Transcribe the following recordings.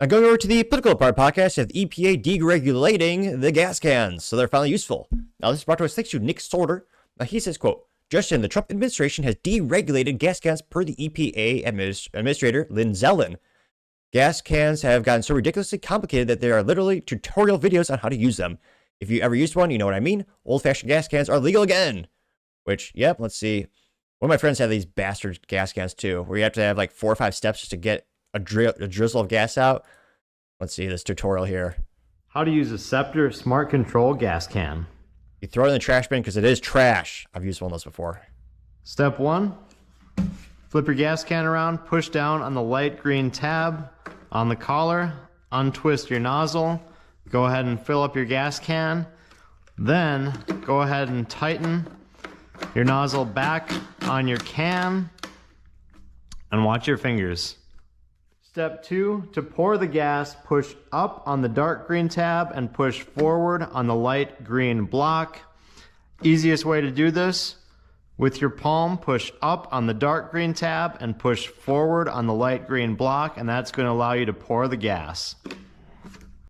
Going over to the political part podcast of the EPA deregulating the gas cans, so they're finally useful. Now, this is brought to us thanks to Nick Sorter. He says, quote, Justin, the Trump administration has deregulated gas cans per the EPA administrator, Lynn Zellin. Gas cans have gotten so ridiculously complicated that there are literally tutorial videos on how to use them. If you ever used one, you know what I mean. Old-fashioned gas cans are legal again. Which, yep, let's see. One of my friends have these bastard gas cans too, where you have to have like 4 or 5 steps just to get a drizzle of gas out. Let's see this tutorial here. How to use a Scepter Smart Control gas can. You throw it in the trash bin because it is trash. I've used one of those before. Step 1. Flip your gas can around, push down on the light green tab on the collar, untwist your nozzle, go ahead and fill up your gas can, then go ahead and tighten your nozzle back on your can and watch your fingers. Step 2, to pour the gas, push up on the dark green tab and push forward on the light green block. Easiest way to do this, with your palm, push up on the dark green tab and push forward on the light green block, and that's going to allow you to pour the gas.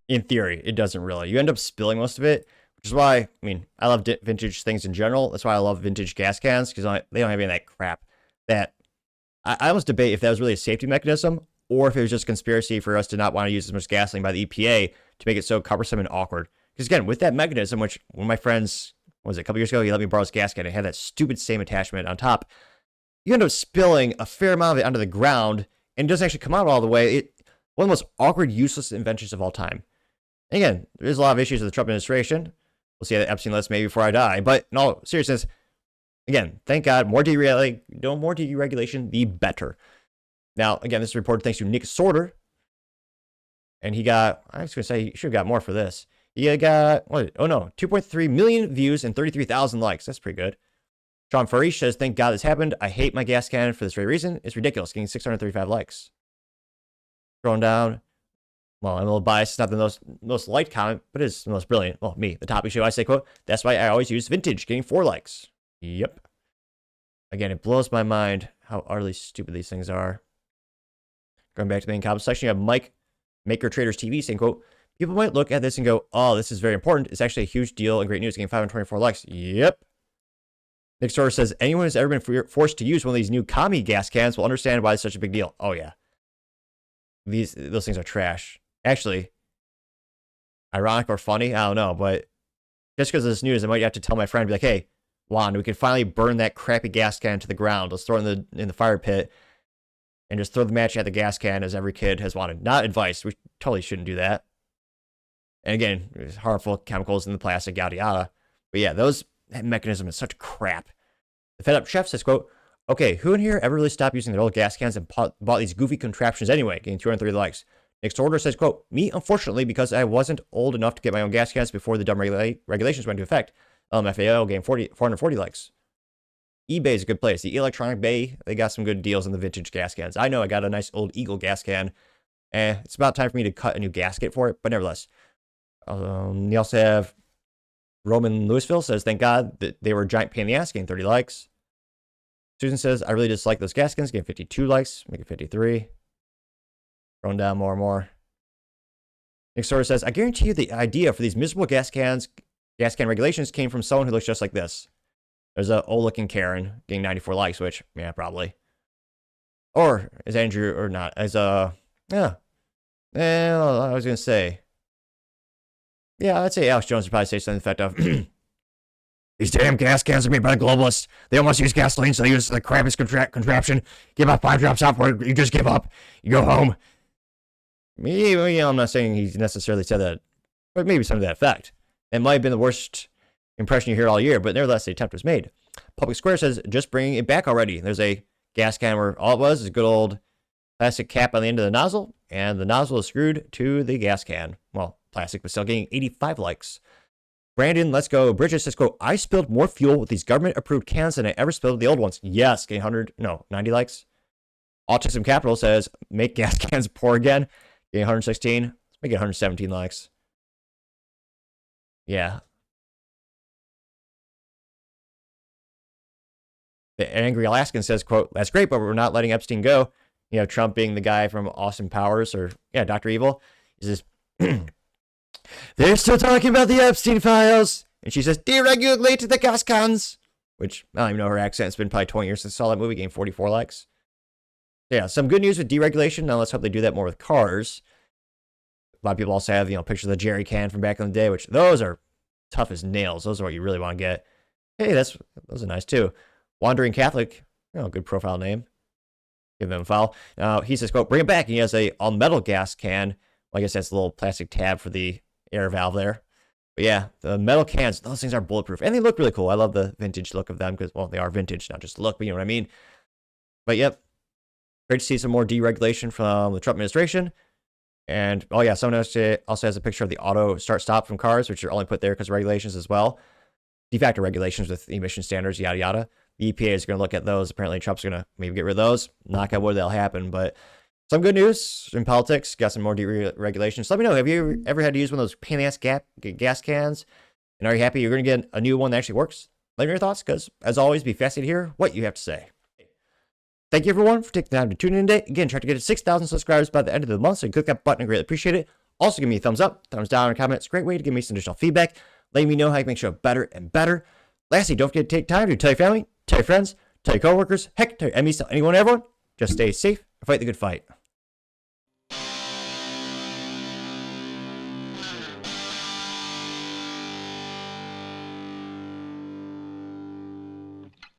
In theory, it doesn't really. You end up spilling most of it, which is why, I mean, I love vintage things in general. That's why I love vintage gas cans, because they don't have any of that crap. That I almost debate if that was really a safety mechanism, or if it was just a conspiracy for us to not want to use as much gasoline by the EPA to make it so cumbersome and awkward. Because again, with that mechanism, which one of my friends, what was it, a couple years ago, he let me borrow his gas can and had that stupid same attachment on top, you end up spilling a fair amount of it onto the ground, and it doesn't actually come out all the way. One of the most awkward, useless inventions of all time. And again, there's a lot of issues with the Trump administration. We'll see that Epstein list maybe before I die. But in all seriousness, again, thank God, more deregulation, the better. Now, again, this is reported thanks to Nick Sorter. And he got, I was going to say, he should have got more for this. He got, 2.3 million views and 33,000 likes. That's pretty good. Sean Farish says, thank God this happened. I hate my gas can for this very reason. It's ridiculous, getting 635 likes. Scrolling down. Well, I'm a little biased. It's not the most liked comment, but it's the most brilliant. Well, me, the topic show, I say, quote, that's why I always use vintage, getting 4 likes. Yep. Again, it blows my mind how utterly stupid these things are. Going back to the main comment section, you have Mike, Maker Traders TV, saying, quote, people might look at this and go, oh, this is very important. It's actually a huge deal and great news, getting 524 likes. Yep. Nick Sorter says, anyone who's ever been forced to use one of these new commie gas cans will understand why it's such a big deal. Oh, yeah. Those things are trash. Actually, ironic or funny, I don't know, but just because of this news, I might have to tell my friend, be like, hey, Juan, we can finally burn that crappy gas can to the ground. Let's throw it in the fire pit and just throw the match at the gas can as every kid has wanted. Not advice. We totally shouldn't do that. And again, there's harmful chemicals in the plastic, yada, yada. But yeah, that mechanism is such crap. The Fed Up Chef says, quote, okay, who in here ever really stopped using their old gas cans and bought these goofy contraptions anyway, getting 230 likes? Next order says, quote, me, unfortunately, because I wasn't old enough to get my own gas cans before the dumb regulations went into effect. FAO gained 440 likes. eBay is a good place. The Electronic Bay, they got some good deals on the vintage gas cans. I know I got a nice old Eagle gas can. It's about time for me to cut a new gasket for it, but nevertheless. You also have Roman Louisville says, thank God that they were a giant pain in the ass, getting 30 likes. Susan says, I really dislike those gas cans, getting 52 likes, make it 53. Going down more and more. Nick Sorter says, I guarantee you the idea for these miserable gas can regulations came from someone who looks just like this. There's a old looking Karen getting 94 likes, which, yeah, probably. Or is Andrew, or not, I was going to say. Yeah, I'd say Alex Jones would probably say something to the effect of, these damn gas cans are made by the globalists. They almost use gasoline, so they use the crappiest contraption. Give up 5 drops off, or you just give up. You go home. I'm not saying he necessarily said that, but maybe something to that effect. It might have been the worst impression you hear all year, but nevertheless, the attempt was made. Public Square says, just bring it back already. There's a gas can where all it was is a good old plastic cap on the end of the nozzle, and the nozzle is screwed to the gas can. Well, plastic, but still getting 85 likes. Brandon, let's go. Bridget says, quote, I spilled more fuel with these government-approved cans than I ever spilled with the old ones. Yes, getting 90 likes. Autism Capital says, make gas cans pour again. Getting 116. Let's make it 117 likes. Yeah. The Angry Alaskan says, quote, that's great, but we're not letting Epstein go. You know, Trump being the guy from Austin Powers, or yeah, Dr. Evil. He's just, they're still talking about the Epstein files. And she says, deregulate the gas cans. Which, I don't even know her accent. It's been probably 20 years since I saw that movie, gained 44 likes. Yeah, some good news with deregulation. Now let's hope they do that more with cars. A lot of people also have, you know, pictures of the jerry can from back in the day, which those are tough as nails. Those are what you really want to get. Hey, those are nice too. Wandering Catholic, you know, good profile name. Give them a follow. He says, quote, bring it back. And he has a all-metal gas can. Well, I guess that's a little plastic tab for the air valve there. But yeah, the metal cans, those things are bulletproof. And they look really cool. I love the vintage look of them because, well, they are vintage, not just look, but you know what I mean. But yep, great to see some more deregulation from the Trump administration. And, oh yeah, someone else also has a picture of the auto start-stop from cars, which are only put there because of regulations as well. De facto regulations with emission standards, yada, yada. The EPA is going to look at those. Apparently, Trump's going to maybe get rid of those. Knock on wood, that'll happen. But some good news in politics. Got some more deregulations. Let me know, have you ever had to use one of those pain-ass gas cans? And are you happy you're going to get a new one that actually works? Let me know your thoughts, because, as always, be fascinated to hear what you have to say. Thank you, everyone, for taking the time to tune in today. Again, try to get to 6,000 subscribers by the end of the month, so you click that button. I greatly appreciate it. Also, give me a thumbs up, thumbs down, or a comment. It's a great way to give me some additional feedback, letting me know how you can make the show better and better. Lastly, don't forget to take time to tell your family, tell your friends, tell your coworkers, heck, tell your enemies, tell anyone and everyone. Just stay safe and fight the good fight.